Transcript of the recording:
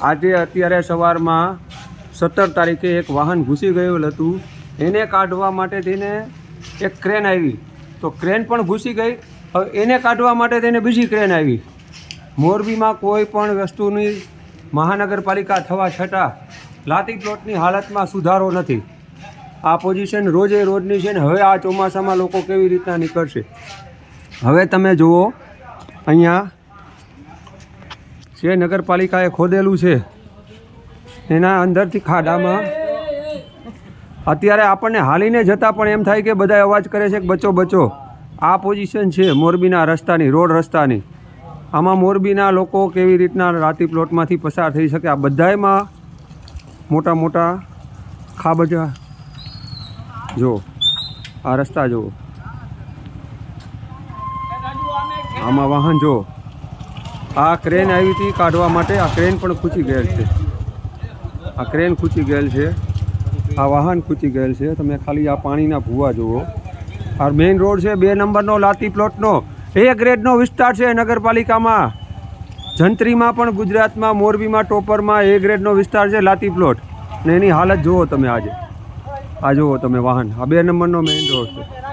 આજે અત્યારે સવારમાં 17 તારીખે એક વાહન ઘૂસી ગયેલું હતું, એને કાઢવા માટે થઈને એક ક્રેન આવી, તો ક્રેન પણ ઘૂસી ગઈ. હવે એને કાઢવા માટે થઈને બીજી ક્રેન આવી. મોરબીમાં કોઈ પણ વસ્તુની મહાનગરપાલિકા થવા છતાં લાતી પ્લોટની હાલતમાં સુધારો નથી. આ પોઝિશન રોજે રોજની છે ને. હવે આ ચોમાસામાં લોકો કેવી રીતના નીકળશે? હવે તમે જુઓ, અહીંયા જે નગરપાલિકાએ ખોદેલું છે એના અંદરથી ખાડામાં અત્યારે આપણને હાલીને જતાં પણ એમ થાય કે બધા અવાજ કરે છે કે બચો બચો. આ પોઝિશન છે મોરબીના રસ્તાની, રોડ રસ્તાની. આમાં મોરબીના લોકો કેવી રીતના રાતી પ્લોટમાંથી પસાર થઈ શકે? આ બધાયમાં મોટા મોટા ખાબજા જો, આ રસ્તા જુઓ, આમાં વાહન જો. આ ક્રેન આવી હતી કાઢવા માટે, આ ક્રેન પણ ખૂંચી ગયેલ છે. આ ક્રેન ખૂંચી ગયેલ છે, આ વાહન ખૂંચી ગયેલ છે. તમે ખાલી આ પાણીના ભૂવા જુઓ. આ મેઇન રોડ છે 2 નંબરનો લાતી પ્લોટનો. A ગ્રેડનો વિસ્તાર છે નગરપાલિકામાં. જંત્રીમાં પણ ગુજરાતમાં, મોરબીમાં ટોપરમાં A ગ્રેડનો વિસ્તાર છે લાતી પ્લોટ. ને એની હાલત જુઓ તમે આજે. આ જુઓ તમે વાહન, આ 2 નંબરનો મેઇન રોડ છે.